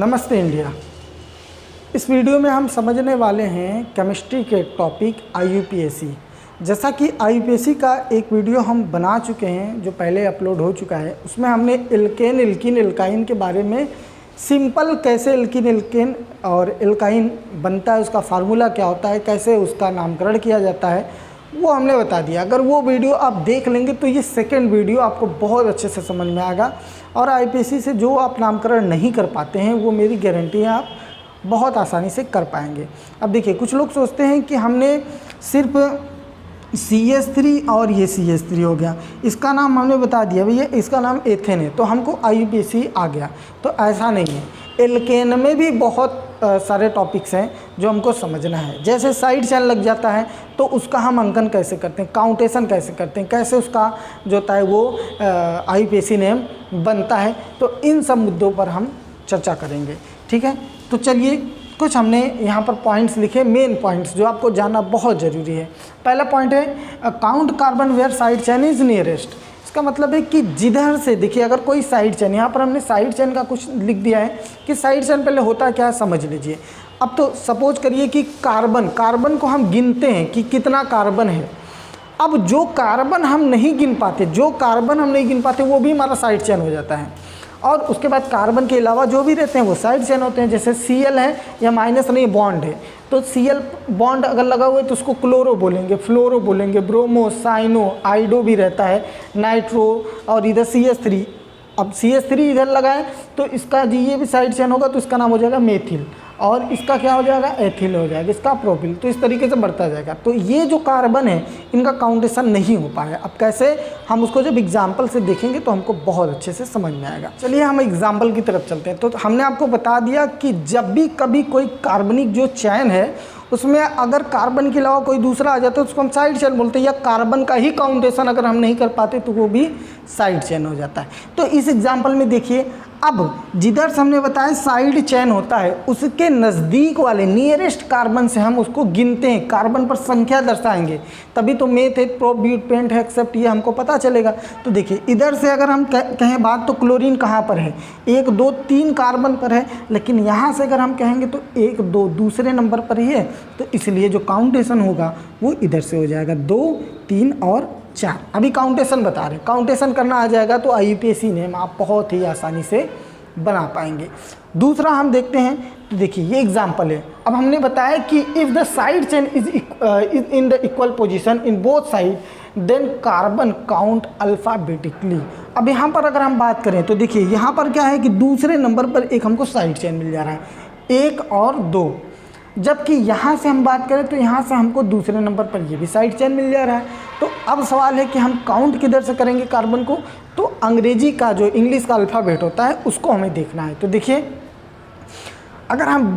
नमस्ते इंडिया। इस वीडियो में हम समझने वाले हैं केमिस्ट्री के टॉपिक IUPAC। जैसा कि IUPAC का एक वीडियो हम बना चुके हैं जो पहले अपलोड हो चुका है, उसमें हमने एल्केन, एल्कीन, एल्काइन के बारे में सिंपल कैसे एल्कीन, एल्केन और एल्काइन बनता है, उसका फार्मूला क्या होता है, कैसे उसका नामकरण किया जाता है, वो हमने बता दिया। अगर वो वीडियो आप देख लेंगे तो ये सेकंड वीडियो आपको बहुत अच्छे से समझ में आएगा। और IUPAC से जो आप नामकरण नहीं कर पाते हैं वो मेरी गारंटी है आप बहुत आसानी से कर पाएंगे। अब देखिए, कुछ लोग सोचते हैं कि हमने सिर्फ CH3 और ये CH3 हो गया, इसका नाम हमने बता दिया भैया, इसका नाम एथेन है तो हमको IUPAC आ गया। तो ऐसा नहीं है, एल्केन में भी बहुत सारे टॉपिक्स हैं जो हमको समझना है। जैसे साइड चेन लग जाता है तो उसका हम अंकन कैसे करते हैं, काउंटेशन कैसे करते हैं, कैसे उसका जो होता है वो IUPAC नेम बनता है, तो इन सब मुद्दों पर हम चर्चा करेंगे। ठीक है, तो चलिए कुछ हमने यहाँ पर पॉइंट्स लिखे, मेन पॉइंट्स जो आपको जानना बहुत ज़रूरी है। पहला पॉइंट है count carbon where side chain is nearest. इसका मतलब है कि जिधर से देखिए, अगर कोई साइड चेन, यहाँ पर हमने साइड चेन का कुछ लिख दिया है कि साइड चेन पहले होता क्या है समझ लीजिए। अब तो सपोज करिए कि कार्बन को हम गिनते हैं कि कितना कार्बन है। अब जो कार्बन हम नहीं गिन पाते, वो भी हमारा साइड चेन हो जाता है। और उसके बाद कार्बन के अलावा जो भी रहते हैं वो साइड चेन होते हैं। जैसे Cl है या माइनस नहीं, बॉन्ड है, तो Cl बॉन्ड अगर लगा हुआ है तो उसको क्लोरो बोलेंगे, फ्लोरो बोलेंगे, ब्रोमो, साइनो, आइडो भी रहता है, नाइट्रो, और इधर CH3। अब CH3 इधर लगा है तो इसका ये भी साइड चेन होगा तो इसका नाम हो जाएगा मेथिल, और इसका क्या हो जाएगा, एथिल हो जाएगा, इसका प्रोपिल। तो इस तरीके से बढ़ता जाएगा। तो ये जो कार्बन है इनका काउंटेशन नहीं हो पाया। अब कैसे, हम उसको जब एग्जाम्पल से देखेंगे तो हमको बहुत अच्छे से समझ में आएगा। चलिए हम एग्जाम्पल की तरफ चलते हैं। तो हमने आपको बता दिया कि जब भी कभी कोई कार्बनिक जो चैन है उसमें अगर कार्बन के अलावा कोई दूसरा आ जाता है तो उसको हम साइड चेन बोलते हैं, या कार्बन का ही काउंटेशन अगर हम नहीं कर पाते तो वो भी साइड चेन हो जाता है। तो इस एग्जाम्पल में देखिए, अब जिधर से हमने बताया साइड चेन होता है उसके नज़दीक वाले नियरेस्ट कार्बन से हम उसको गिनते हैं, कार्बन पर संख्या दर्शाएंगे, तभी तो मेथ है, प्रोप, ब्यूट, पेंट, हेक्सेप्ट ये हमको पता चलेगा। तो देखिए, इधर से अगर हम कहें बात तो क्लोरीन कहाँ पर है, 1, 2, 3 कार्बन पर है, लेकिन यहाँ से अगर हम कहेंगे तो 1, 2 दूसरे नंबर पर ही है, तो इसलिए जो काउंटेशन होगा वो इधर से हो जाएगा 2, 3 और 4। अभी काउंटेशन बता रहे हैं, काउंटेशन करना आ जाएगा तो IUPAC नेम आप बहुत ही आसानी से बना पाएंगे। दूसरा हम देखते हैं, तो देखिए ये एग्जांपल है। अब हमने बताया कि if the side chain is in the equal position in both side then carbon count alphabetically. अब यहाँ पर अगर हम बात करें तो देखिए यहाँ पर क्या है कि दूसरे नंबर पर एक हमको साइड चेन मिल जा रहा है, 1 और 2, जबकि यहाँ से हम बात करें तो यहाँ से हमको दूसरे नंबर पर ये भी साइड चेन मिल जा रहा है। तो अब सवाल है कि हम काउंट किधर से करेंगे कार्बन को, तो अंग्रेजी का जो इंग्लिश का अल्फ़ाबेट होता है उसको हमें देखना है। तो देखिए, अगर हम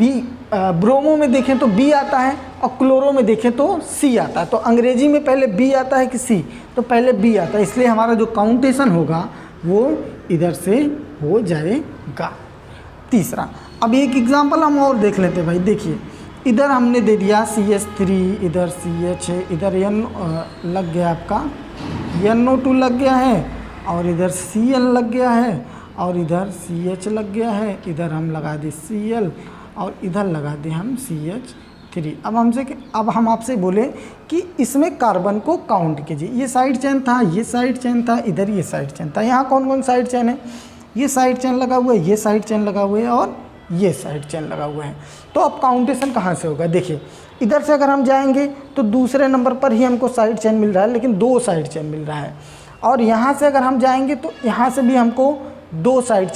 ब्रोमो में देखें तो B आता है और क्लोरो में देखें तो C आता है। तो अंग्रेजी में पहले B आता है कि C, तो पहले B आता है, इसलिए हमारा जो काउंटेशन होगा वो इधर से हो जाएगा। तीसरा, अब एक एग्जाम्पल हम और देख लेते हैं भाई। देखिए, इधर हमने दे दिया CH3, इधर CH है, इधर N लग गया, आपका NO2 लग गया है, और इधर Cl लग गया है, और इधर CH लग गया है, इधर हम लगा दे Cl, और इधर लगा दे हम CH3। अब हम आपसे बोले कि इसमें कार्बन को काउंट कीजिए। ये साइड चेन था, ये साइड चेन था, इधर ये साइड चेन था। यहाँ कौन कौन साइड चेन है, ये साइड चेन लगा हुआ है, ये साइड चेन लगा हुआ है, और ये साइड चेन लगा हुआ है। तो अब काउंटेशन कहाँ से होगा, देखिए इधर से अगर हम जाएंगे तो दूसरे नंबर पर ही हमको साइड चेन मिल रहा है, लेकिन 2 साइड चेन मिल रहा है। और यहाँ से अगर हम जाएंगे तो यहाँ से भी हमको 1 साइड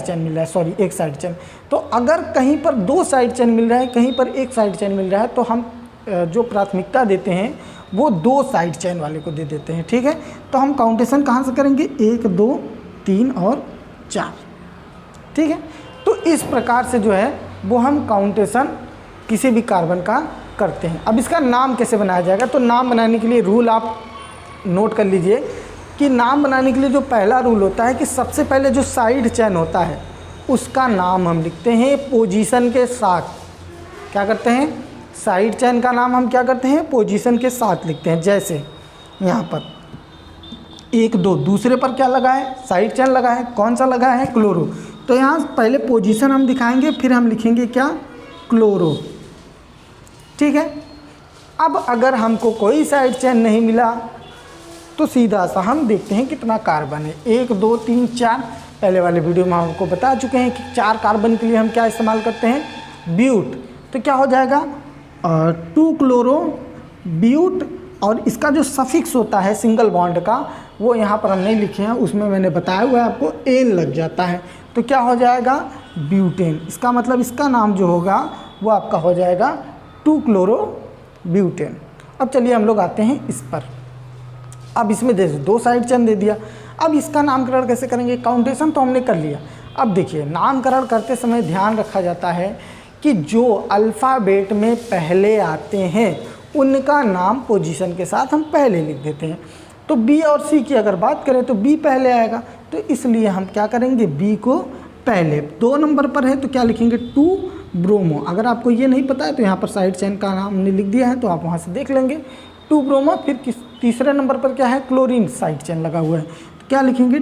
चेन मिल रहा है, सॉरी 1 साइड चेन। तो अगर कहीं पर 2 साइड चेन मिल रहा है, कहीं पर 1 साइड चेन मिल रहा है, तो हम जो प्राथमिकता देते हैं वो 2 साइड चेन वाले को दे देते हैं। ठीक है, तो हम काउंटेशन कहाँ से करेंगे, 1, 2, 3 और 4। ठीक है, तो इस प्रकार से जो है वो हम काउंटेशन किसी भी कार्बन का करते हैं। अब इसका नाम कैसे बनाया जाएगा, तो नाम बनाने के लिए रूल आप नोट कर लीजिए कि नाम बनाने के लिए जो पहला रूल होता है कि सबसे पहले जो साइड चेन होता है उसका नाम हम लिखते हैं पोजीशन के साथ। क्या करते हैं, साइड चेन का नाम हम क्या करते हैं, पोजीशन के साथ लिखते हैं। जैसे यहाँ पर 1, 2 दूसरे पर क्या लगा है, साइड चेन लगा है, कौन सा लगा है, क्लोरो। तो यहाँ पहले पोजीशन हम दिखाएंगे, फिर हम लिखेंगे क्या, क्लोरो। ठीक है। अब अगर हमको कोई साइड चेन नहीं मिला तो सीधा सा हम देखते हैं कितना कार्बन है। 1 2 3 4, पहले वाले वीडियो में हम आपको बता चुके हैं कि 4 कार्बन के लिए हम क्या इस्तेमाल करते हैं, ब्यूट। तो क्या हो जाएगा 2 क्लोरो ब्यूट, और इसका जो सफिक्स होता है सिंगल बॉन्ड का वो यहाँ पर हम नहीं लिखे हैं, उसमें मैंने बताया हुआ है आपको, एन लग जाता है। तो क्या हो जाएगा, ब्यूटेन। इसका मतलब इसका नाम जो होगा वो आपका हो जाएगा 2 क्लोरो ब्यूटेन। अब चलिए हम लोग आते हैं इस पर। अब इसमें जैसे 2 साइड चेन दे दिया, अब इसका नामकरण कैसे करेंगे, काउंटेशन तो हमने कर लिया। अब देखिए नामकरण करते समय ध्यान रखा जाता है कि जो अल्फ़ाबेट में पहले आते हैं उनका नाम पोजीशन के साथ हम पहले लिख देते हैं। तो बी और सी की अगर बात करें तो बी पहले आएगा, तो इसलिए हम क्या करेंगे, बी को पहले। 2 नंबर पर है तो क्या लिखेंगे, 2 ब्रोमो। अगर आपको ये नहीं पता है तो यहाँ पर साइड चेन का नाम हमने लिख दिया है, तो आप वहाँ से देख लेंगे, 2 ब्रोमो। फिर तीसरे नंबर पर क्या है, क्लोरीन साइड चेन लगा हुआ है, तो क्या लिखेंगे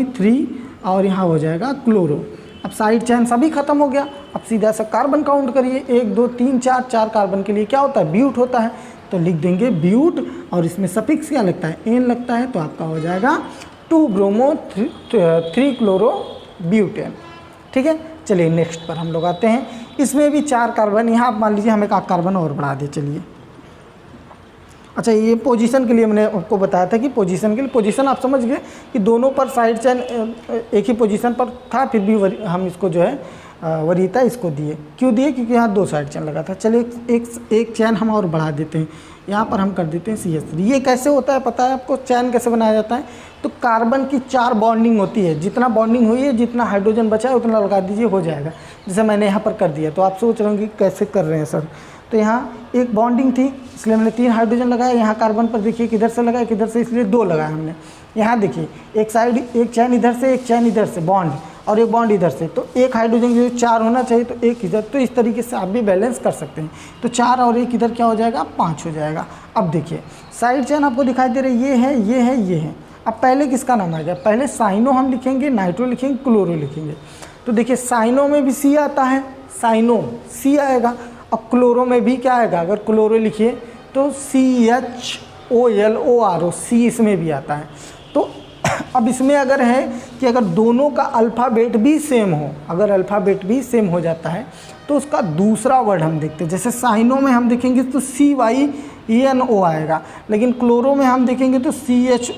3, और यहाँ हो जाएगा क्लोरो। अब साइड चेन सभी खत्म हो गया। अब सीधा सा कार्बन काउंट करिए, 1 2 3 4, 4 कार्बन के लिए क्या होता है, ब्यूट होता है, तो लिख देंगे ब्यूट, और इसमें सफिक्स क्या लगता है, एन लगता है, तो आपका हो जाएगा 2 ब्रोमो 3 क्लोरो ब्यूटेन। ठीक है। चलिए नेक्स्ट पर हम लोग आते हैं। इसमें भी 4 कार्बन, यहाँ आप मान लीजिए हम एक कार्बन और बढ़ा दें। चलिए, अच्छा ये पोजीशन के लिए मैंने आपको बताया था कि पोजीशन के लिए, पोजीशन आप समझ गए कि दोनों पर साइड चेन एक ही पोजीशन पर था, फिर भी हम इसको जो है वरीयता इसको दिए। क्यों दिए, क्योंकि यहाँ 2 साइड चेन लगा था। चलिए एक चैन हम और बढ़ा देते हैं, यहाँ पर हम कर देते हैं CH3। ये कैसे होता है पता है आपको, चैन कैसे बनाया जाता है, तो कार्बन की 4 बॉन्डिंग होती है, जितना बॉन्डिंग हुई है, जितना हाइड्रोजन बचा है उतना लगा दीजिए, हो जाएगा। जैसे मैंने यहाँ पर कर दिया, तो आप सोच रहे होंगे कैसे कर रहे हैं सर, तो यहाँ एक बॉन्डिंग थी इसलिए हमने 3 हाइड्रोजन लगाया। यहाँ कार्बन पर देखिए किधर से लगाया, किधर से, इसलिए 2 लगाया हमने। यहाँ देखिए एक साइड, एक चैन इधर से, एक चैन इधर से बॉन्ड, और एक बॉन्ड इधर से, तो एक हाइड्रोजन जो 4 होना चाहिए, तो एक इधर। तो इस तरीके से आप भी बैलेंस कर सकते हैं। तो 4 और 1 इधर क्या हो जाएगा, 5 हो जाएगा। अब देखिए साइड चेन आपको दिखाई दे रही है, ये है, ये है, ये है। अब पहले किसका नाम आएगा, पहले साइनो हम लिखेंगे, नाइट्रो लिखेंगे, क्लोरो लिखेंगे। तो देखिए साइनो में भी सी आता है, साइनो सी आएगा, और क्लोरो में भी क्या आएगा, अगर क्लोरो लिखिए तो CHOLORO, सी इसमें भी आता है। तो अब इसमें अगर है कि अगर दोनों का अल्फ़ाबेट भी सेम हो, अगर अल्फ़ाबेट भी सेम हो जाता है तो उसका दूसरा वर्ड हम देखते हैं। जैसे साइनो में हम देखेंगे तो CYENO आएगा, लेकिन क्लोरो में हम देखेंगे तो CHLORO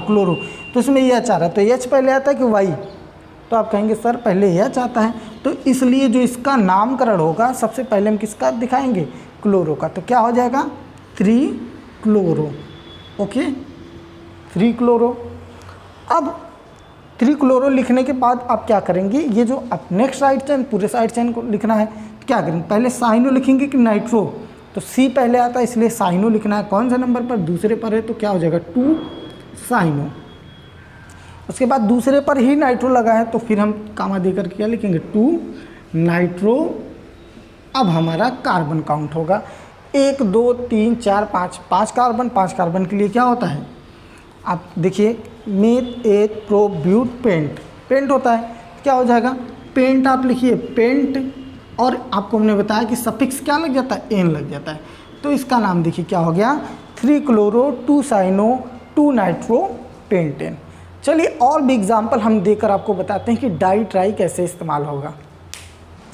क्लोरो। तो इसमें H आ रहा है, तो H पहले आता है कि Y, तो आप कहेंगे सर पहले H आता है। तो इसलिए जो इसका नामकरण होगा सबसे पहले हम किसका दिखाएंगे, क्लोरो का। तो क्या हो जाएगा 3 क्लोरो। Okay, 3 chloro. अब 3 क्लोरो लिखने के बाद आप क्या करेंगे, ये जो अब नेक्स्ट साइड चेन, पूरे साइड चेन को लिखना है, तो क्या करेंगे, पहले साइनो लिखेंगे कि नाइट्रो, तो सी पहले आता है इसलिए साइनो लिखना है। कौन सा नंबर पर, दूसरे पर है, तो क्या हो जाएगा 2 साइनो। उसके बाद दूसरे पर ही नाइट्रो लगा है, तो फिर हम कामा देकर क्या लिखेंगे, 2 नाइट्रो। अब हमारा कार्बन काउंट होगा 1 2 3 4 5, 5 कार्बन। 5 कार्बन के लिए क्या होता है, आप देखिए मेथ एथ प्रो ब्यूट पेंट, पेंट होता है, क्या हो जाएगा, पेंट आप लिखिए, पेंट, और आपको हमने बताया कि सफिक्स क्या लग जाता है, एन लग जाता है। तो इसका नाम देखिए क्या हो गया, 3 क्लोरो 2 साइनो 2 नाइट्रो पेंटेन। चलिए और भी एग्जाम्पल हम देकर आपको बताते हैं कि डाई ट्राई कैसे इस्तेमाल होगा।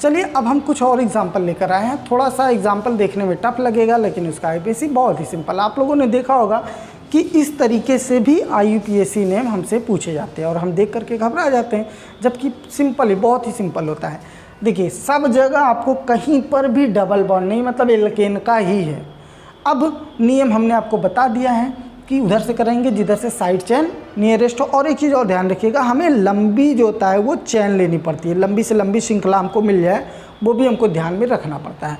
चलिए अब हम कुछ और एग्जाम्पल लेकर आए हैं। थोड़ा सा एग्जाम्पल देखने में टफ लगेगा, लेकिन उसका IUPAC बहुत ही सिंपल। आप लोगों ने देखा होगा कि इस तरीके से भी IUPAC नेम हमसे पूछे जाते हैं और हम देख करके घबरा जाते हैं, जबकि सिंपल है, बहुत ही सिंपल होता है। देखिए सब जगह आपको कहीं पर भी डबल बॉन्ड नहीं, मतलब एल्केन का ही है। अब नियम हमने आपको बता दिया है कि उधर से करेंगे जिधर से साइड चेन नियरेस्ट हो। और एक चीज़ और ध्यान रखिएगा, हमें लंबी जो होता है वो चैन लेनी पड़ती है, लंबी से लंबी श्रृंखला हमको मिल जाए वो भी हमको ध्यान में रखना पड़ता है।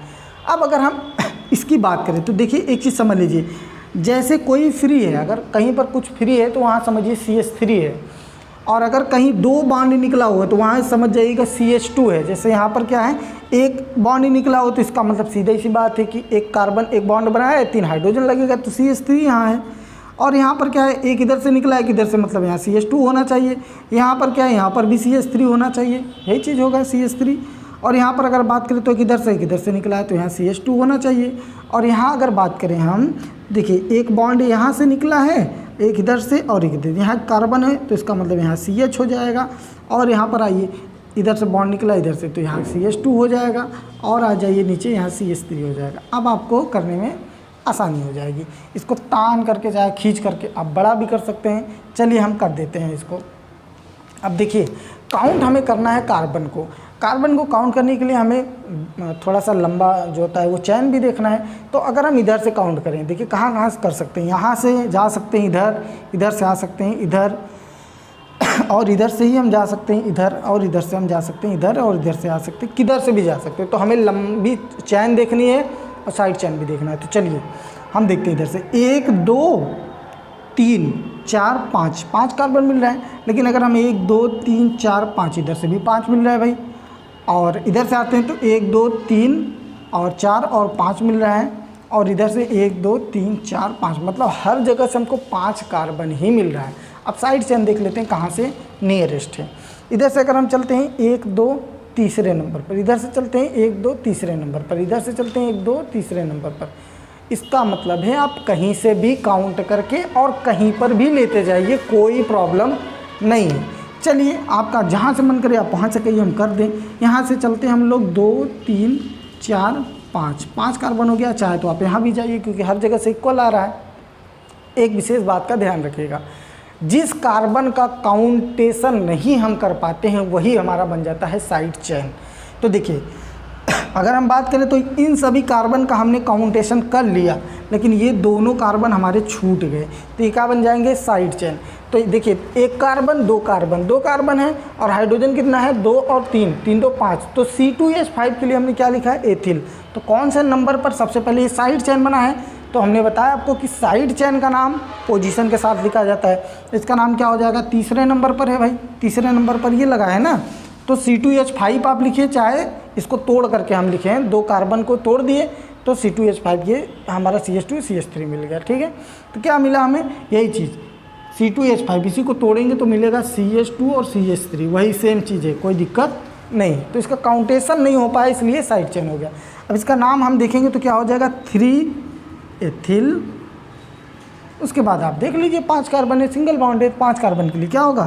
अब अगर हम इसकी बात करें तो देखिए एक चीज़ समझ लीजिए, जैसे कोई फ्री है, अगर कहीं पर कुछ फ्री है तो वहाँ समझिए CH3 है, और अगर कहीं 2 बॉन्ड निकला हुआ है तो वहाँ समझ जाइएगा CH2 है। जैसे यहाँ पर क्या है, एक बॉन्ड निकला हो तो इसका मतलब सीधा सी बात है कि एक कार्बन एक बॉन्ड बना है, 3 हाइड्रोजन लगेगा, तो CH3 यहाँ है। और यहाँ पर क्या है, एक इधर से निकला, एक इधर से, मतलब यहाँ CH2 होना चाहिए। यहाँ पर क्या है, यहाँ पर भी CH3 होना चाहिए, यही चीज़ होगा CH3। और यहाँ पर अगर बात करें तो एक इधर से निकला है तो यहाँ CH2 होना चाहिए। और यहाँ अगर बात करें हम, देखिए एक बॉन्ड यहाँ से निकला है, एक इधर से और एक इधर, यहाँ कार्बन है तो इसका मतलब यहाँ CH हो जाएगा। और यहाँ पर आइए, इधर से बॉन्ड निकला इधर से तो यहाँ CH2 हो जाएगा। और आ जाइए नीचे, यहाँ CH3 हो जाएगा। अब आपको करने में आसानी हो जाएगी। इसको तान करके चाहे खींच करके आप बड़ा भी कर सकते हैं। चलिए हम कर देते हैं इसको। अब देखिए काउंट हमें करना है कार्बन को। कार्बन को काउंट करने के लिए हमें थोड़ा सा लंबा जो होता है वो चैन भी देखना है। तो अगर हम इधर से काउंट करें, देखिए कहाँ कहाँ से कर सकते हैं, यहाँ से जा सकते हैं इधर, इधर से आ सकते हैं इधर, और इधर से ही हम जा सकते हैं इधर, और इधर से हम जा सकते हैं इधर, और इधर से आ सकते हैं, किधर से भी जा सकते हैं। तो हमें लंबी चैन देखनी है और साइड चैन भी देखना है। तो चलिए हम देखते हैं इधर से 1 2 3 4 5 5 कार्बन मिल रहा है। लेकिन अगर हम 1 2 3 4 5, इधर से भी 5 मिल रहा है भाई। और इधर से आते हैं तो 1 2 3 और 4 और 5 मिल रहा है। और इधर से 1 2 3 4 5, मतलब हर जगह से हमको 5 कार्बन ही मिल रहा है। अब साइड चैन देख लेते हैं कहाँ से नियरेस्ट है। इधर से अगर हम चलते हैं 1 2 तीसरे नंबर पर, इधर से चलते हैं 1 2 तीसरे नंबर पर, इधर से चलते हैं 1 2 तीसरे नंबर पर। इसका मतलब है आप कहीं से भी काउंट करके और कहीं पर भी लेते जाइए, कोई प्रॉब्लम नहीं है। चलिए आपका जहाँ से मन करे आप वहाँ से कहिए, हम कर दें। यहाँ से चलते हैं हम लोग 2 3 4 5, 5 कार्बन हो गया। चाहे तो आप यहाँ भी जाइए क्योंकि हर जगह से इक्वल आ रहा है। एक विशेष बात का ध्यान रखिएगा, जिस कार्बन का काउंटेशन नहीं हम कर पाते हैं वही हमारा बन जाता है साइड चेन। तो देखिए अगर हम बात करें तो इन सभी कार्बन का हमने काउंटेशन कर लिया, लेकिन ये दोनों कार्बन हमारे छूट गए, तो ये क्या बन जाएंगे, साइड चेन। तो देखिए 1 कार्बन 2 कार्बन, 2 कार्बन है और हाइड्रोजन कितना है 2 और 3, 3 2 5। तो C2H5 के लिए हमने क्या लिखा है, एथिल। तो कौन से नंबर पर सबसे पहले ये साइड चेन बना है, तो हमने बताया आपको कि साइड चेन का नाम पोजीशन के साथ लिखा जाता है। इसका नाम क्या हो जाएगा, तीसरे नंबर पर है भाई, तीसरे नंबर पर ये लगा है ना। तो C2H5 आप लिखिए, चाहे इसको तोड़ करके हम लिखें, 2 कार्बन को तोड़ दिए तो C2H5 ये हमारा CH2 CH3 मिल गया। ठीक है, तो क्या मिला हमें, यही चीज़ C2H5, इसी को तोड़ेंगे तो मिलेगा CH2 और CH3, वही सेम चीज़ है, कोई दिक्कत नहीं। तो इसका काउंटेशन नहीं हो पाया इसलिए साइड चेन हो गया। अब इसका नाम हम देखेंगे तो क्या हो जाएगा, 3 एथिल। उसके बाद आप देख लीजिए 5 कार्बन है, सिंगल बॉन्ड है, 5 कार्बन के लिए क्या होगा,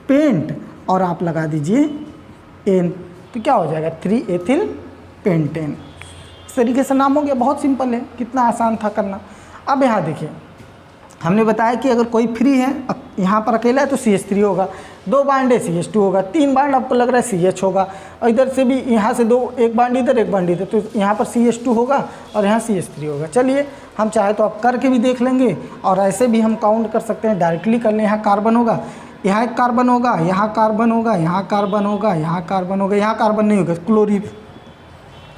पेंट, और आप लगा दीजिए एन, तो क्या हो जाएगा 3 एथिल पेंटेन। इस तरीके से नाम हो गया, बहुत सिंपल है, कितना आसान था करना। अब यहाँ देखिए हमने बताया कि अगर कोई फ्री है, यहाँ पर अकेला है तो CH3 होगा, 2 बांड है CH2 होगा, 3 बांड आपको लग रहा है CH होगा, और इधर से भी यहाँ से 2, 1 बांड इधर 1 बांड इधर, तो यहाँ पर CH2 होगा और यहाँ CH3 होगा। चलिए हम चाहे तो आप करके भी देख लेंगे और ऐसे भी हम काउंट कर सकते हैं, डायरेक्टली कर लें। यहाँ कार्बन होगा, यहाँ 1 कार्बन होगा, यहाँ कार्बन होगा, यहाँ कार्बन होगा, यहाँ कार्बन होगा, यहाँ कार्बन नहीं होगा, क्लोरीन,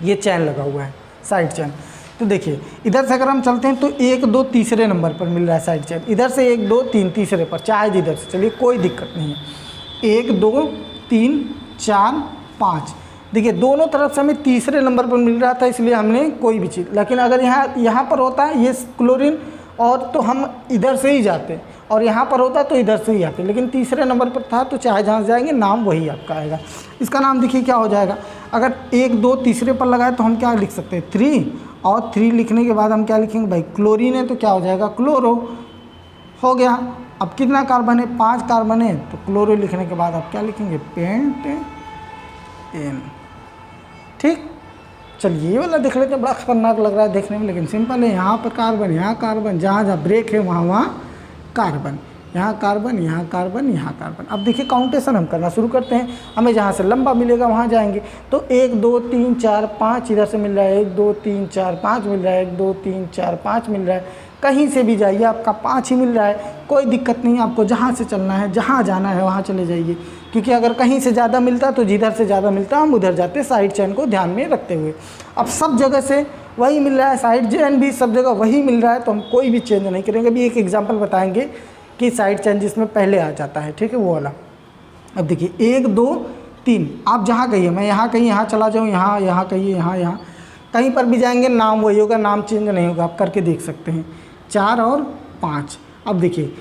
ये चैन लगा हुआ है साइड चैन। तो देखिए इधर से अगर हम चलते हैं तो 1 2 तीसरे नंबर पर मिल रहा है साइड चेन, इधर से 1 2 3 तीसरे पर, चाहे जिधर से चलिए कोई दिक्कत नहीं है। 1 2 3 4 5, देखिए दोनों तरफ से हमें तीसरे नंबर पर मिल रहा था इसलिए हमने कोई भी चीज़, लेकिन अगर यहाँ पर होता है ये क्लोरीन और तो हम इधर से ही जाते, और यहाँ पर होता तो इधर से ही आते, लेकिन तीसरे नंबर पर था तो चाहे जहाँ से जाएंगे नाम वही आपका आएगा। इसका नाम देखिए क्या हो जाएगा, अगर 1 2 तीसरे पर लगाए तो हम क्या लिख सकते हैं 3, और 3 लिखने के बाद हम क्या लिखेंगे भाई, क्लोरीन है तो क्या हो जाएगा क्लोरो, हो गया। अब कितना कार्बन है, 5 कार्बन है, तो क्लोरो लिखने के बाद आप क्या लिखेंगे, पेंट एन। ठीक, चलिए ये वाला देख लेते हैं, बड़ा खतरनाक लग रहा है देखने में, लेकिन सिंपल है। यहाँ पर कार्बन, यहाँ कार्बन, जहाँ जहाँ ब्रेक है वहाँ कार्बन, यहाँ कार्बन, यहाँ कार्बन, यहाँ कार्बन। अब देखिए काउंटेशन हम करना शुरू करते हैं, हमें जहाँ से लंबा मिलेगा वहाँ जाएंगे। तो 1 2 3 4 5 इधर से मिल रहा है, 1 2 3 4 5 मिल रहा है, 1 2 3 4 5 मिल रहा है, कहीं से भी जाइए आपका 5 ही मिल रहा है, कोई दिक्कत नहीं। आपको जहाँ से चलना है, जहाँ जाना है वहाँ चले जाइए, क्योंकि अगर कहीं से ज़्यादा मिलता तो जिधर से ज़्यादा मिलता हम उधर जाते, साइड चेन को ध्यान में रखते हुए। अब सब जगह से वही मिल रहा है, साइड चेन भी सब जगह वही मिल रहा है, तो हम कोई भी चेंज नहीं करेंगे। अभी एक एग्जाम्पल बताएंगे कि साइड चेन जिसमें पहले आ जाता है, ठीक है, वो वाला। अब देखिए 1 2 3, आप जहाँ कहिए, मैं यहाँ कहीं यहाँ चला जाऊँ, यहाँ यहाँ कहिए, यहाँ कहीं पर भी जाएंगे नाम वही होगा, नाम चेंज नहीं होगा, आप करके देख सकते हैं। 4 और 5, अब देखिए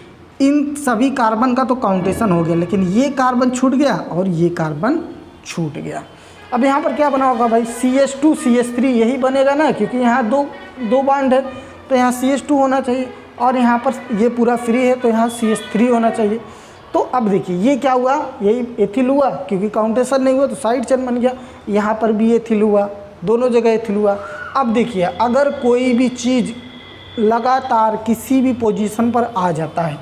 इन सभी कार्बन का तो काउंटेशन हो गया, लेकिन ये कार्बन छूट गया और ये कार्बन छूट गया। अब यहाँ पर क्या बना होगा भाई, CH2 CH3 यही बनेगा ना, क्योंकि यहाँ दो बॉन्ड है तो यहाँ CH2 होना चाहिए और यहाँ पर ये पूरा फ्री है तो यहाँ CH3 होना चाहिए। तो अब देखिए ये क्या हुआ, यही एथिल हुआ, क्योंकि काउंटेशन नहीं हुआ तो साइड चेन बन गया। यहाँ पर भी एथिल हुआ, दोनों जगह एथिल हुआ। अब देखिए अगर कोई भी चीज़ लगातार किसी भी पोजीशन पर आ जाता है,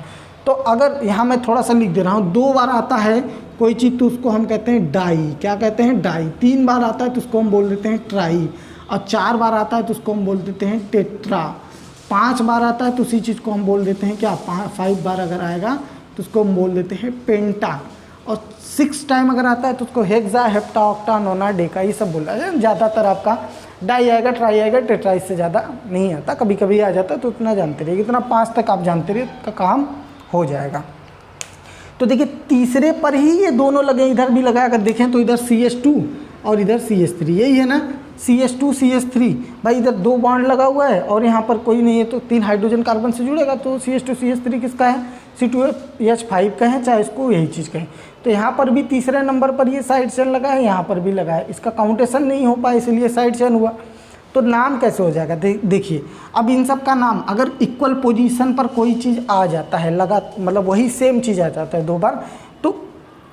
तो अगर यहाँ मैं थोड़ा सा लिख दे रहा हूँ, 2 बार आता है कोई चीज़ तो उसको हम कहते हैं डाई। क्या कहते हैं, डाई। 3 बार आता है तो उसको हम बोल देते हैं ट्राई, और 4 बार आता है तो उसको हम बोल देते हैं टेट्रा। 5 बार आता है तो उसी चीज़ को हम बोल देते हैं क्या, 5 बार अगर आएगा तो उसको हम बोल देते हैं पेंटा, और 6 टाइम अगर आता है तो उसको हेक्सा, हेप्टा, ऑक्टा, नोना, डेका, ये सब बोला है। ज़्यादातर आपका डाई आएगा, ट्राई आएगा, टेट्रा इससे ज़्यादा नहीं आता, कभी कभी आ जाता है तो उतना जानते रहिए, इतना 5 तक आप जानते रहिए का काम हो जाएगा। तो देखिए तीसरे पर ही ये दोनों लगे, इधर भी लगा, अगर देखें तो इधर CH2 और इधर CH3, यही है ना, CH2 CH3। भाई इधर 2 बॉन्ड लगा हुआ है और यहाँ पर कोई नहीं है तो 3 हाइड्रोजन कार्बन से जुड़ेगा, तो CH2 CH3 किसका है, C2H5 का है, चाहे इसको यही चीज़ कहें। तो यहाँ पर भी तीसरे नंबर पर ये साइड चेन लगा है, यहाँ पर भी लगा है, इसका काउंटेशन नहीं हो पाया इसलिए साइड चेन हुआ। तो नाम कैसे हो जाएगा, देखिए अब इन सब का नाम, अगर इक्वल पोजीशन पर कोई चीज़ आ जाता है, मतलब वही सेम चीज़ आ जाता है 2 बार, तो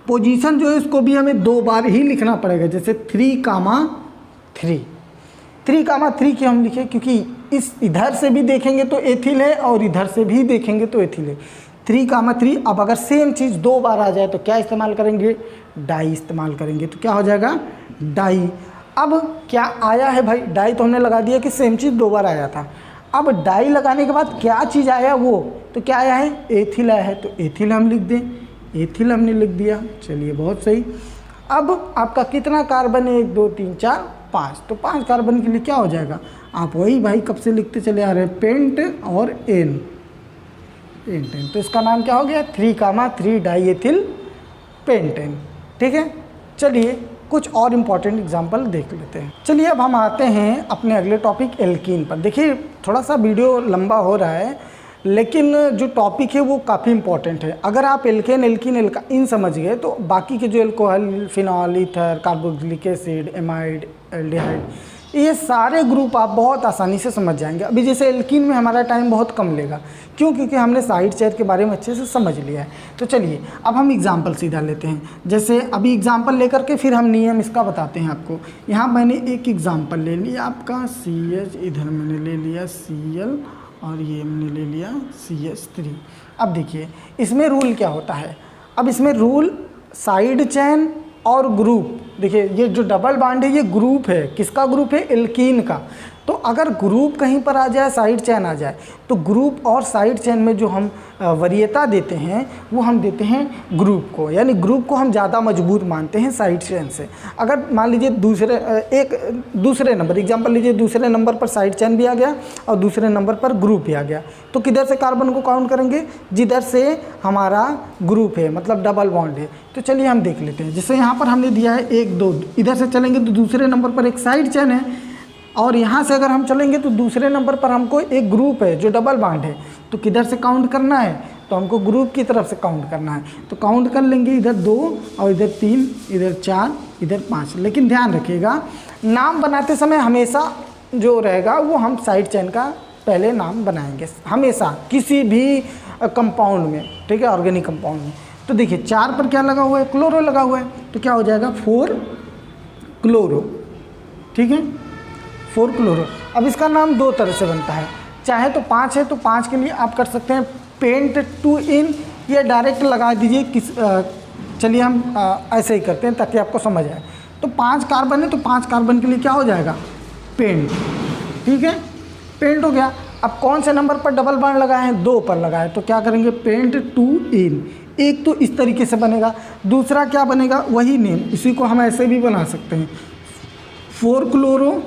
पोजीशन जो है उसको भी हमें 2 बार ही लिखना पड़ेगा। जैसे 3,3 की हम लिखे, क्योंकि इस इधर से भी देखेंगे तो एथिल है और इधर से भी देखेंगे तो एथिल है। 3,3। अब अगर सेम चीज़ 2 बार आ जाए तो क्या इस्तेमाल करेंगे, डाई इस्तेमाल करेंगे, तो क्या हो जाएगा डाई। अब क्या आया है भाई, डाई तो हमने लगा दिया कि सेम चीज़ 2 बार आया था। अब डाई लगाने के बाद क्या चीज़ आया, वो तो क्या आया है, एथिल आया है, तो एथिल हम लिख दें, एथिल हमने लिख दिया। चलिए बहुत सही। अब आपका कितना कार्बन है, 1 2 3 4 5, तो 5 कार्बन के लिए क्या हो जाएगा, आप वही भाई कब से लिखते चले आ रहे हैं, पेंट और एन, तो इसका नाम क्या हो गया, 3,3 डाई एथिल पेंटेन। ठीक है, चलिए कुछ और इम्पॉर्टेंट एग्जाम्पल देख लेते हैं। चलिए अब हम आते हैं अपने अगले टॉपिक एल्कीन पर। देखिए थोड़ा सा वीडियो लंबा हो रहा है, लेकिन जो टॉपिक है वो काफ़ी इंपॉर्टेंट है। अगर आप एल्केन, एल्कीन, एल्काइन समझ गए तो बाकी के जो alcohol, phenol, ether, carboxylic acid, amide, aldehyde, ये सारे ग्रुप आप बहुत आसानी से समझ जाएंगे। अभी जैसे एल्कीन में हमारा टाइम बहुत कम लेगा, क्यों, क्योंकि हमने साइड चेयर के बारे में अच्छे से समझ लिया है। तो चलिए अब हम एग्जाम्पल सीधा लेते हैं। जैसे अभी एग्जाम्पल लेकर के फिर हम नियम इसका बताते हैं आपको। यहाँ मैंने एक एग्जाम्पल ले लिया आपका CH, इधर मैंने ले लिया Cl और ये मैंने ले लिया CH3। अब देखिए इसमें रूल क्या होता है, अब इसमें रूल साइड चेन और ग्रुप। देखिए ये जो डबल बॉन्ड है ये ग्रुप है, किसका ग्रुप है, एल्कीन का। तो अगर ग्रुप कहीं पर आ जाए, साइड चेन आ जाए, तो ग्रुप और साइड चेन में जो हम वरीयता देते हैं वो हम देते हैं ग्रुप को, यानी ग्रुप को हम ज़्यादा मजबूत मानते हैं साइड चेन से। अगर मान लीजिए दूसरे नंबर, एग्जांपल लीजिए, दूसरे नंबर पर साइड चेन भी आ गया और दूसरे नंबर पर ग्रुप भी आ गया, तो किधर से कार्बन को काउंट करेंगे, जिधर से हमारा ग्रुप है, मतलब डबल बॉन्ड है। तो चलिए हम देख लेते हैं। जैसे यहाँ पर हमने दिया है 1 2, इधर से चलेंगे तो दूसरे नंबर पर एक साइड चेन है, और यहाँ से अगर हम चलेंगे तो दूसरे नंबर पर हमको एक ग्रुप है जो डबल बॉन्ड है। तो किधर से काउंट करना है, तो हमको ग्रुप की तरफ से काउंट करना है। तो काउंट कर लेंगे, इधर 2 और इधर 3, इधर 4, इधर 5। लेकिन ध्यान रखिएगा नाम बनाते समय हमेशा जो रहेगा वो हम साइड चेन का पहले नाम बनाएंगे, हमेशा किसी भी कंपाउंड में, ठीक है, ऑर्गेनिक कंपाउंड में। तो देखिए 4 पर क्या लगा हुआ है, क्लोरो लगा हुआ है, तो क्या हो जाएगा 4 क्लोरो। ठीक है, 4 क्लोरो। अब इसका नाम 2 तरह से बनता है, चाहे तो 5 है तो 5 के लिए आप कर सकते हैं पेंट 2 इन, या डायरेक्ट लगा दीजिए चलिए हम ऐसे ही करते हैं ताकि आपको समझ आए। तो 5 कार्बन है तो 5 कार्बन के लिए क्या हो जाएगा, पेंट। ठीक है, पेंट हो गया। अब कौन से नंबर पर डबल बॉन्ड लगाए हैं, 2 पर लगाए, तो क्या करेंगे पेंट 2 इन। एक तो इस तरीके से बनेगा, दूसरा क्या बनेगा, वही नेम, इसी को हम ऐसे भी बना सकते हैं 4 क्लोरो।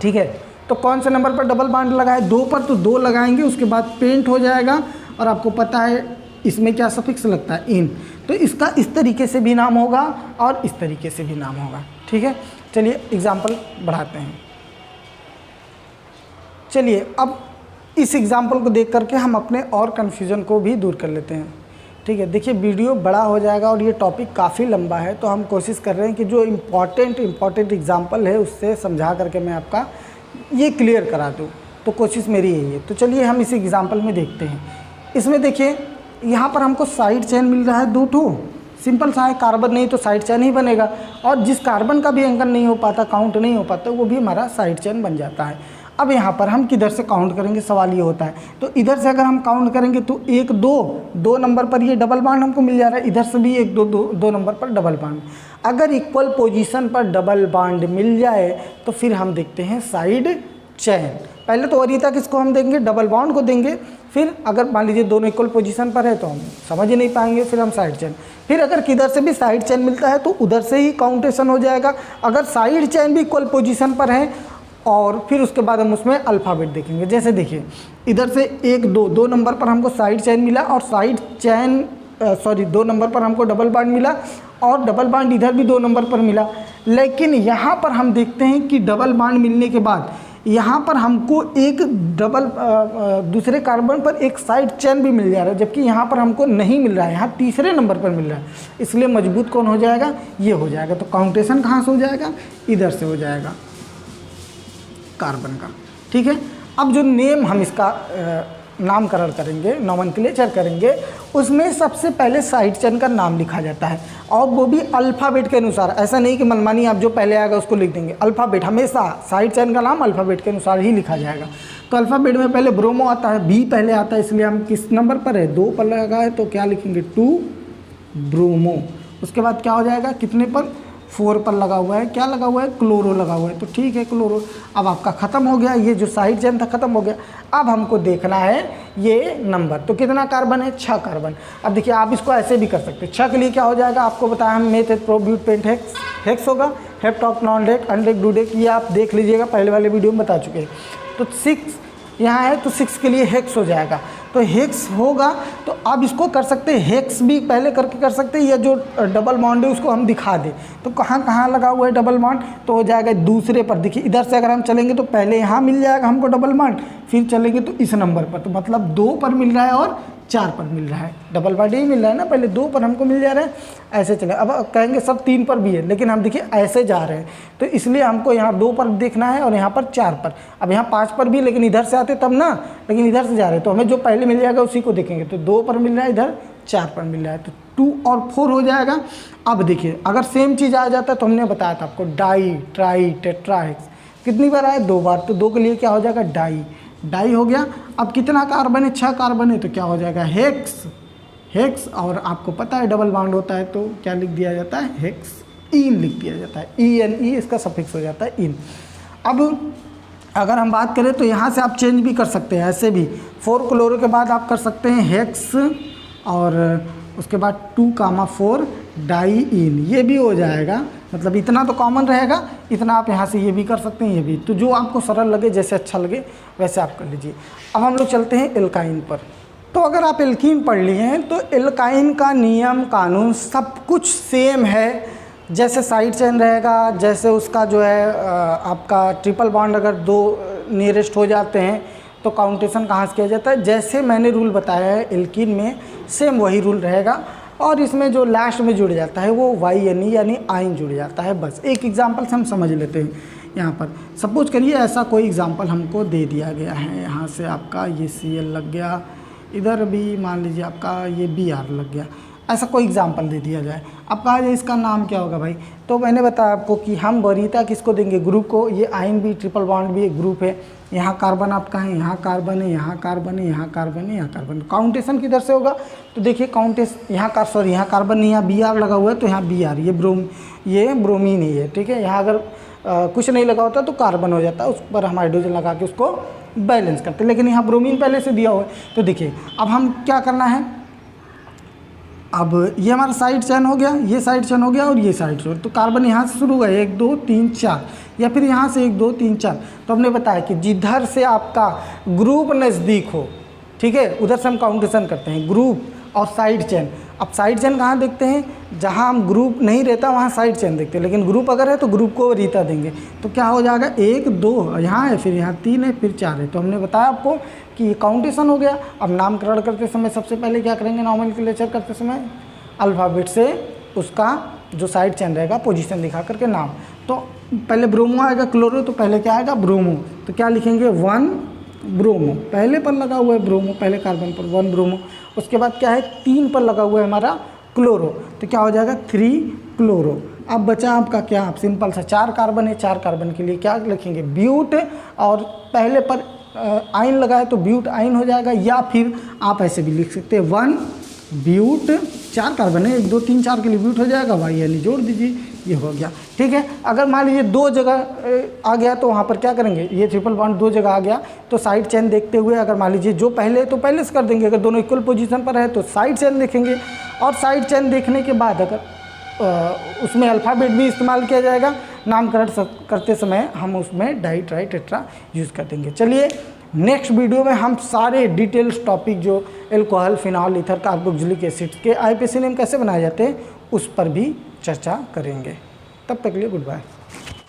ठीक है, तो कौन से नंबर पर डबल बॉन्ड लगाए, 2 पर, तो 2 लगाएंगे, उसके बाद पेंट हो जाएगा। और आपको पता है इसमें क्या सफिक्स लगता है, इन, तो इसका इस तरीके से भी नाम होगा और इस तरीके से भी नाम होगा। ठीक है, चलिए एग्जाम्पल बढ़ाते हैं। चलिए अब इस एग्जाम्पल को देख करके हम अपने और कन्फ्यूज़न को भी दूर कर लेते हैं। ठीक है, देखिए वीडियो बड़ा हो जाएगा और ये टॉपिक काफ़ी लंबा है, तो हम कोशिश कर रहे हैं कि जो इम्पॉर्टेंट एग्जाम्पल है उससे समझा करके मैं आपका ये क्लियर करा दूँ, तो कोशिश मेरी यही है। तो चलिए हम इस एग्जाम्पल में देखते हैं। इसमें देखिए यहाँ पर हमको साइड चेन मिल रहा है 2 ठो, सिंपल सा है, कार्बन नहीं तो साइड चेन ही बनेगा, और जिस कार्बन का भी अंकन नहीं हो पाता, काउंट नहीं हो पाता, वो भी हमारा साइड चेन बन जाता है। अब यहाँ पर हम किधर से काउंट करेंगे, सवाल ये होता है। तो इधर से अगर हम काउंट करेंगे तो 1 2 नंबर पर ये डबल बॉन्ड हमको मिल जा रहा है, इधर से भी 1 2 नंबर पर डबल बॉन्ड। अगर इक्वल पोजीशन पर डबल बॉन्ड मिल जाए तो फिर हम देखते हैं साइड चेन। पहले तो वरीयता किसको हम देंगे, डबल बॉन्ड को देंगे, फिर अगर मान लीजिए दोनों इक्वल पोजीशन पर है तो हम समझ ही नहीं पाएंगे, फिर हम साइड चेन। फिर अगर किधर से भी साइड चेन मिलता है तो उधर से ही काउंटेशन हो जाएगा। अगर साइड चेन भी इक्वल पोजीशन पर है, और फिर उसके बाद हम उसमें अल्फ़ाबेट देखेंगे। जैसे देखिए इधर से 1 2 नंबर पर हमको साइड चेन मिला, और साइड चेन 2 नंबर पर हमको डबल बॉन्ड मिला, और डबल बॉन्ड इधर भी 2 नंबर पर मिला। लेकिन यहाँ पर हम देखते हैं कि डबल बॉन्ड मिलने के बाद यहाँ पर हमको एक दूसरे कार्बन पर एक साइड चेन भी मिल जा रहा है, जबकि यहाँ पर हमको नहीं मिल रहा है, यहाँ तीसरे नंबर पर मिल रहा है। इसलिए मजबूत कौन हो जाएगा, ये हो जाएगा। तो काउंटेशन कहाँ से हो जाएगा, इधर से हो जाएगा, कार्बन का। ठीक है, अब जो नेम हम इसका नामकरण करेंगे, नोमेनक्लेचर करेंगे, उसमें सबसे पहले साइड चेन का नाम लिखा जाता है, और वो भी अल्फ़ाबेट के अनुसार। ऐसा नहीं कि मनमानी आप जो पहले आएगा उसको लिख देंगे, अल्फ़ाबेट हमेशा साइड चेन का नाम अल्फ़ाबेट के अनुसार ही लिखा जाएगा। तो अल्फ़ाबेट में पहले ब्रोमो आता है, बी पहले आता है, इसलिए हम किस नंबर पर है, 2 पर लगा है, तो क्या लिखेंगे 2 ब्रोमो। उसके बाद क्या हो जाएगा, कितने पर, 4 पर लगा हुआ है, क्या लगा हुआ है, क्लोरो लगा हुआ है, तो ठीक है क्लोरो। अब आपका ख़त्म हो गया, ये जो साइड चेन था ख़त्म हो गया। अब हमको देखना है ये नंबर, तो कितना कार्बन है, 6 कार्बन। अब देखिए आप इसको ऐसे भी कर सकते हैं। 6 के लिए क्या हो जाएगा, आपको बताया हम मेथड प्रोब्यूटेंट हेक्स होगा, हेप्टॉप नॉन डेक अनडेक डूडेक, ये आप देख लीजिएगा, पहले वाले वीडियो में बता चुके हैं। तो 6 यहाँ है, तो 6 के लिए हेक्स हो जाएगा। तो हेक्स होगा, तो अब इसको कर सकते हैं, हेक्स भी पहले करके कर सकते हैं, या जो डबल बॉन्ड है उसको हम दिखा दें। तो कहाँ कहाँ लगा हुआ है डबल बॉन्ड, तो हो जाएगा दूसरे पर। देखिए इधर से अगर हम चलेंगे तो पहले यहाँ मिल जाएगा हमको डबल बॉन्ड, फिर चलेंगे तो इस नंबर पर, तो मतलब 2 पर मिल रहा है और 4 पर मिल रहा है। डबल बॉन्ड ही मिल रहा है ना, पहले 2 पर हमको मिल जा रहा है, ऐसे चले। अब कहेंगे सब 3 पर भी है, लेकिन हम देखिए ऐसे जा रहे हैं, तो इसलिए हमको यहाँ 2 पर देखना है और यहाँ पर 4 पर। अब यहाँ 5 पर भी, लेकिन इधर से आते तब ना, लेकिन इधर से जा रहे हैं, तो हमें जो पहले मिल जाएगा उसी को देखेंगे। तो 2 पर मिल रहा है, इधर 4 पर मिल रहा है, तो 2 और 4 हो जाएगा। अब देखिए अगर सेम चीज़ आ जाता है तो हमने बताया था आपको डाई ट्राई टेट्रा हेक्स, कितनी बार आए, 2 बार, तो 2 के लिए क्या हो जाएगा, डाई हो गया। अब कितना कार्बन है, 6 कार्बन है, तो क्या हो जाएगा, हेक्स। और आपको पता है डबल बॉन्ड होता है तो क्या लिख दिया जाता है, हेक्स इन लिख दिया जाता है, ENE इसका सफिक्स हो जाता है, इन। अब अगर हम बात करें तो यहाँ से आप चेंज भी कर सकते हैं, ऐसे भी 4 क्लोरो के बाद आप कर सकते हैं हेक्स, और उसके बाद 2,4 डाई इन, ये भी हो जाएगा। मतलब इतना तो कॉमन रहेगा, इतना आप यहाँ से ये भी कर सकते हैं, ये भी। तो जो आपको सरल लगे, जैसे अच्छा लगे वैसे आप कर लीजिए। अब हम लोग चलते हैं एल्काइन पर। तो अगर आप एल्कीन पढ़ लिए हैं तो एल्काइन का नियम कानून सब कुछ सेम है। जैसे साइड चेन रहेगा, जैसे उसका जो है आपका ट्रिपल बॉन्ड अगर 2 नियरेस्ट हो जाते हैं तो काउंटेशन कहाँ से किया जाता है, जैसे मैंने रूल बताया है एल्कीन में, सेम वही रूल रहेगा। और इसमें जो लास्ट में जुड़ जाता है वो YNE यानी आइन जुड़ जाता है। बस एक एग्जांपल से हम समझ लेते हैं। यहाँ पर सपोज करिए ऐसा कोई एग्जांपल हमको दे दिया गया है, यहाँ से आपका ये Cl लग गया, इधर भी मान लीजिए आपका ये Br लग गया, ऐसा कोई एग्जांपल दे दिया जाए। अब कहा जाए इसका नाम क्या होगा भाई, तो मैंने बताया आपको कि हम वरीयता किसको देंगे, ग्रुप को। ये आइन भी, ट्रिपल बॉन्ड भी एक ग्रुप है। यहाँ कार्बन आपका है, यहाँ कार्बन है, यहाँ कार्बन है, यहाँ कार्बन है, यहाँ कार्बन। काउंटेशन किधर से होगा, तो देखिए काउंटेशन यहाँ यहाँ कार्बन नहीं, यहाँ Br लगा हुआ है तो यहाँ Br, ये ब्रोमीन ही है, ठीक है। यहाँ अगर कुछ नहीं लगा होता तो कार्बन हो जाता है, उस पर हम हाइड्रोजन लगा के उसको बैलेंस करते हैं, लेकिन यहाँ ब्रोमीन पहले से दिया हुआ है। तो देखिए अब हम क्या करना है, अब ये हमारा साइड चेन हो गया, ये साइड चेन हो गया और ये साइड चेन। तो कार्बन यहाँ से शुरू हुआ 1 2 3 4, या फिर यहाँ से 1 2 3 4। तो हमने बताया कि जिधर से आपका ग्रुप नज़दीक हो, ठीक है, उधर से हम काउंटेशन करते हैं, ग्रुप और साइड चेन। अब साइड चेन कहाँ देखते हैं, जहाँ हम ग्रुप नहीं रहता वहाँ साइड चेन देखते हैं, लेकिन ग्रुप अगर है तो ग्रुप को रीता देंगे। तो क्या हो जाएगा, 1 2 यहाँ है, फिर यहाँ 3 है, फिर 4 है। तो हमने बताया आपको कि ये काउंटेशन हो गया। अब नामकरण करते समय सबसे पहले क्या करेंगे, नॉमेनक्लेचर करते समय अल्फ़ाबेट से उसका जो साइड चेन रहेगा पोजीशन दिखा करके नाम। तो पहले ब्रोमो आएगा, क्लोरो, तो पहले क्या आएगा, ब्रोमो। तो क्या लिखेंगे, 1 ब्रोमो, पहले पर लगा हुआ है ब्रोमो, पहले कार्बन पर 1 ब्रोमो। उसके बाद क्या है, 3 पर लगा हुआ है हमारा क्लोरो, तो क्या हो जाएगा 3 क्लोरो। अब बचा आपका क्या, आप सिंपल सा 4 कार्बन है, 4 कार्बन के लिए क्या लिखेंगे, ब्यूट, और पहले पर आइन लगा है तो ब्यूट आइन हो जाएगा, या फिर आप ऐसे भी लिख सकते हैं 1 ब्यूट, 4 कार्बन है, 1 2 3 4 के लिए ब्यूट हो जाएगा, वाई यानी जोड़ दीजिए, ये हो गया। ठीक है, अगर मान लीजिए 2 जगह आ गया तो वहाँ पर क्या करेंगे, ये ट्रिपल बॉन्ड 2 जगह आ गया तो साइड चेन देखते हुए अगर मान लीजिए जो पहले है तो पहले से कर देंगे, अगर दोनों इक्वल पोजीशन पर है तो साइड चेन देखेंगे, और साइड चेन देखने के बाद अगर उसमें अल्फ़ाबेट भी इस्तेमाल किया जाएगा, नामकरण करते समय हम उसमें डाई ट्राई टेट्रा यूज़ कर देंगे। चलिए नेक्स्ट वीडियो में हम सारे डिटेल्स टॉपिक जो alcohol, phenol, ether, carboxylic acid के आईपीएसी नेम कैसे बनाए जाते हैं उस पर भी चर्चा करेंगे। तब तक के लिए गुड बाय।